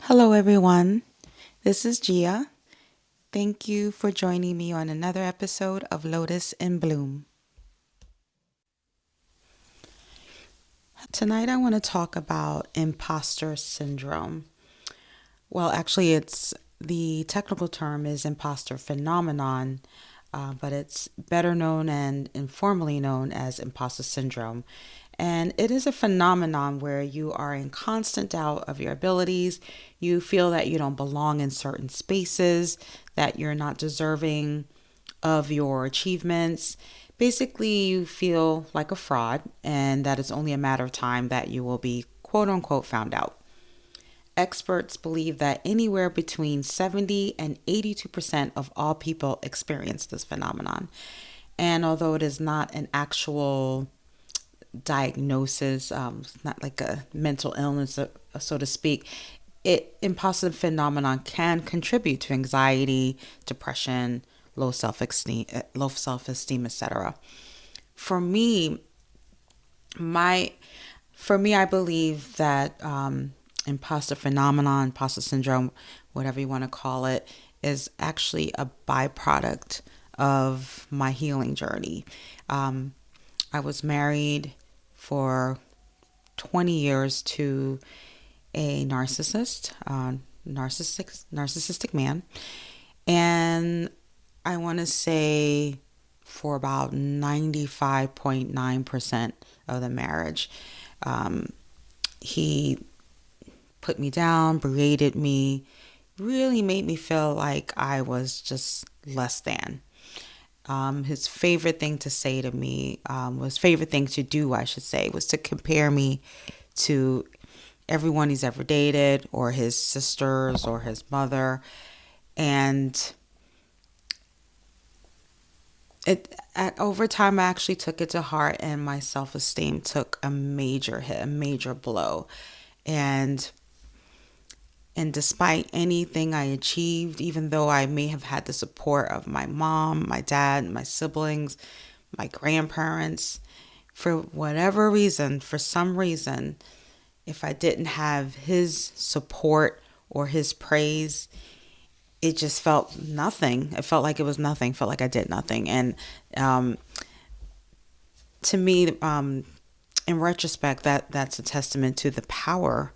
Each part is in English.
Hello, everyone. This is Gia. Thank you for joining me on another episode of Lotus in Bloom. Tonight, I want to talk about imposter syndrome. Well, actually, it's the technical term is imposter phenomenon, but it's better known and informally known as imposter syndrome. And it is a phenomenon where you are in constant doubt of your abilities. You feel that you don't belong in certain spaces, that you're not deserving of your achievements. Basically, you feel like a fraud, and that it's only a matter of time that you will be quote unquote found out. Experts believe that anywhere between 70 and 82% of all people experience this phenomenon. And although it is not an actual diagnosis, it's not like a mental illness, so to speak, imposter phenomenon can contribute to anxiety, depression, low self esteem, etc. For me, my I believe that imposter phenomenon, imposter syndrome, whatever you want to call it, is actually a byproduct of my healing journey. Um, I was married for 20 years to a narcissistic man, and I want to say for about 95.9% of the marriage, um, he put me down, berated me, really made me feel like I was just less than. His favorite thing to say to me, was favorite thing to do, I should say, was to compare me to everyone he's ever dated, or his sisters, or his mother. And over time, I actually took it to heart, and my self esteem took a major hit, a major blow. And and despite anything I achieved, even though I may have had the support of my mom, my dad, my siblings, my grandparents, for whatever reason, for some reason, if I didn't have his support or his praise, it just felt nothing. It felt like it was nothing. It felt like I did nothing. And um, to me, in retrospect, that's a testament to the power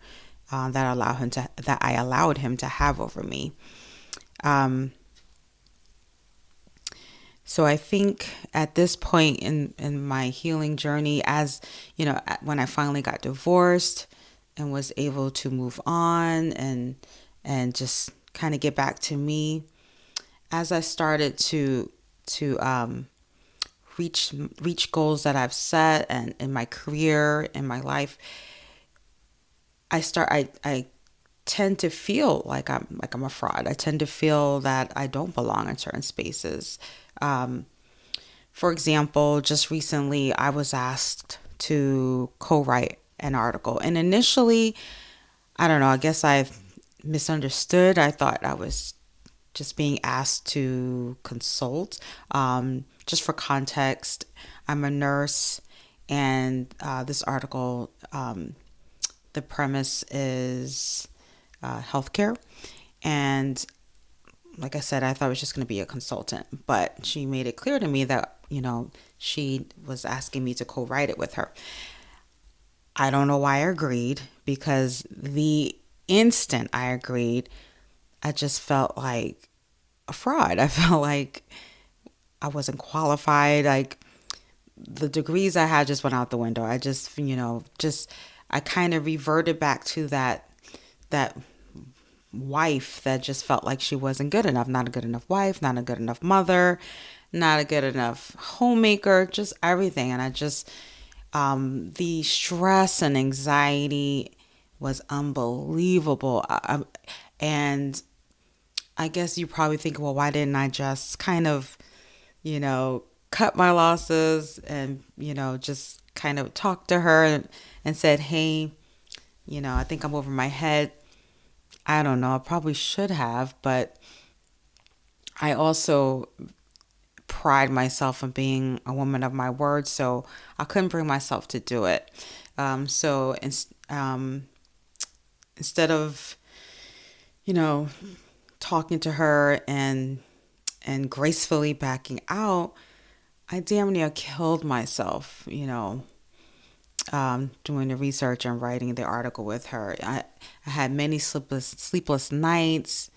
that I allowed him to have over me. Um, so I think at this point in my healing journey, as you know, when I finally got divorced and was able to move on and just kind of get back to me, as I started to reach goals that I've set, and in my career, in my life, I tend to feel like I'm a fraud. I tend to feel that I don't belong in certain spaces. Um, for example, just recently I was asked to co-write an article, and initially, I don't know, I guess I misunderstood. I thought I was just being asked to consult. Just for context, I'm a nurse, and this article, the premise is healthcare. And like I said, I thought it was just going to be a consultant, but she made it clear to me that, she was asking me to co write it with her. I don't know why I agreed, because the instant I agreed, I just felt like a fraud. I felt like I wasn't qualified. Like, the degrees I had just went out the window. I just, I kind of reverted back to that wife that just felt like she wasn't good enough. Not a good enough wife, not a good enough mother, not a good enough homemaker, just everything. And I just, the stress and anxiety was unbelievable. And I guess you probably think, well, why didn't I just kind of, cut my losses and, just kind of talk to her and said, hey, I think I'm over my head. I don't know. I probably should have, but I also pride myself on being a woman of my word, so I couldn't bring myself to do it. So instead of you know, talking to her and gracefully backing out, I damn near killed myself, doing the research and writing the article with her. I had many sleepless nights,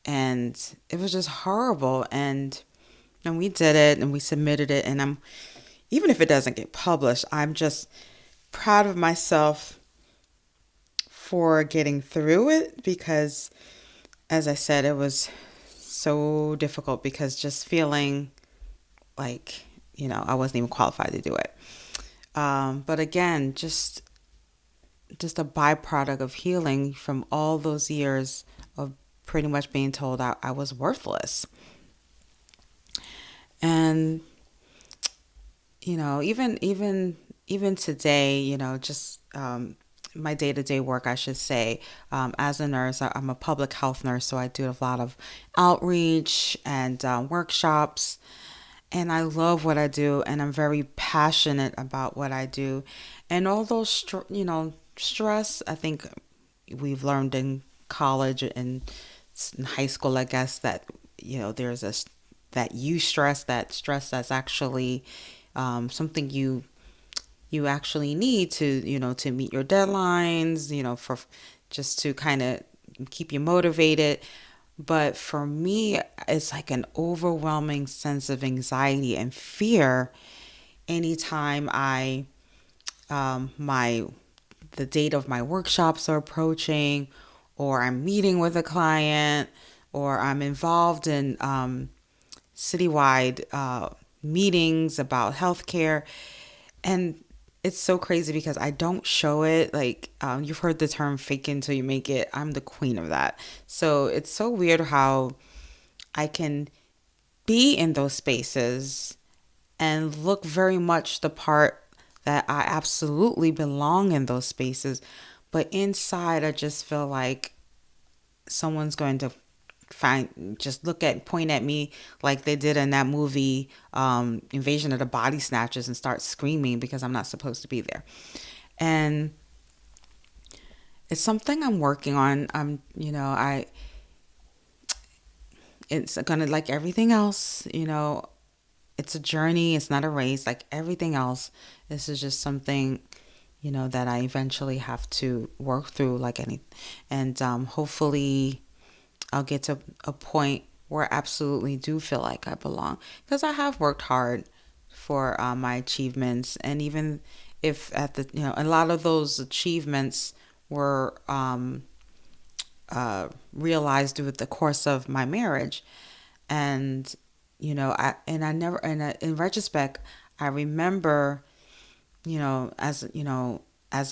and it was just horrible. And we did it, and we submitted it, and I'm even if it doesn't get published, I'm just proud of myself for getting through it because, as I said, it was so difficult because just feeling like, I wasn't even qualified to do it. But again, just a byproduct of healing from all those years of pretty much being told I was worthless. And even today, just my day-to-day work, I should say, as a nurse, I'm a public health nurse, so I do a lot of outreach and workshops, and I love what I do, and I'm very passionate about what I do. And all those stress, I think we've learned in college and in high school, I guess, that there's that stress that's actually something you actually need to to meet your deadlines, for just to kind of keep you motivated. But for me, it's like an overwhelming sense of anxiety and fear anytime my the date of my workshops are approaching, or I'm meeting with a client, or I'm involved in citywide meetings about healthcare. And it's so crazy because I don't show it. Like, you've heard the term fake it until you make it. I'm the queen of that. So it's so weird how I can be in those spaces and look very much the part that I absolutely belong in those spaces. But inside, I just feel like someone's going to just point at me like they did in that movie, Invasion of the Body Snatchers, and start screaming because I'm not supposed to be there. And it's something I'm working on. It's gonna, like everything else, it's a journey. It's not a race. Like everything else, this is just something, that I eventually have to work through, like any, and hopefully I'll get to a point where I absolutely do feel like I belong, because I have worked hard for my achievements. And even if a lot of those achievements were realized through the course of my marriage. And I never, and in retrospect, I remember, as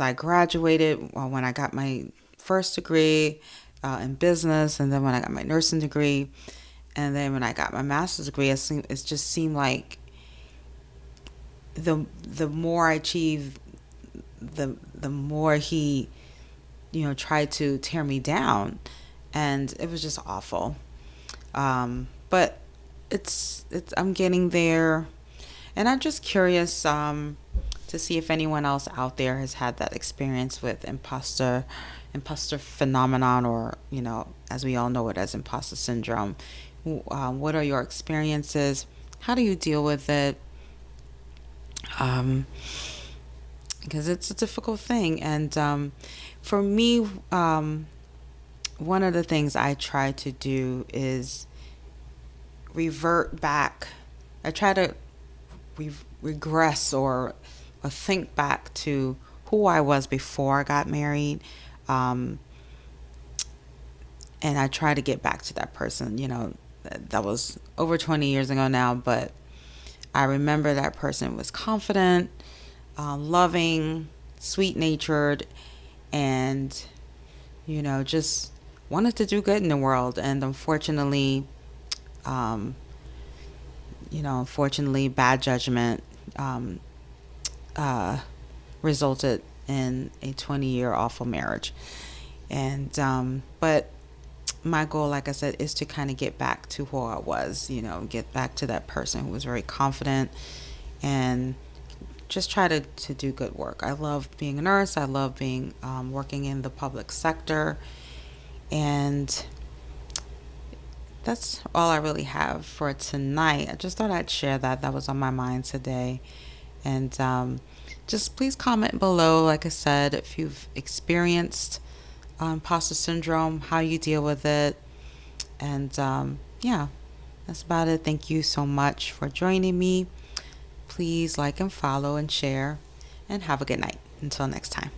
I graduated, well, when I got my first degree in business, and then when I got my nursing degree, and then when I got my master's degree, it just seemed like the more I achieved, the more he, tried to tear me down, and it was just awful. But it's I'm getting there, and I'm just curious to see if anyone else out there has had that experience with imposter phenomenon, or as we all know it as imposter syndrome. What are your experiences? How do you deal with it? Um, because it's a difficult thing, and for me, one of the things I try to do is revert back. I try to regress, or think back to who I was before I got married. Um, and I try to get back to that person. That was over 20 years ago now, but I remember that person was confident, loving, sweet natured, and, just wanted to do good in the world. And um, unfortunately, bad judgment um, uh, resulted in a 20-year awful marriage. And, but my goal, like I said, is to kind of get back to who I was, get back to that person who was very confident, and just try to do good work. I love being a nurse. I love working in the public sector. And that's all I really have for tonight. I just thought I'd share that. That was on my mind today. And just please comment below, like I said, if you've experienced imposter syndrome, how you deal with it. And yeah, that's about it. Thank you so much for joining me. Please like and follow and share. And have a good night. Until next time.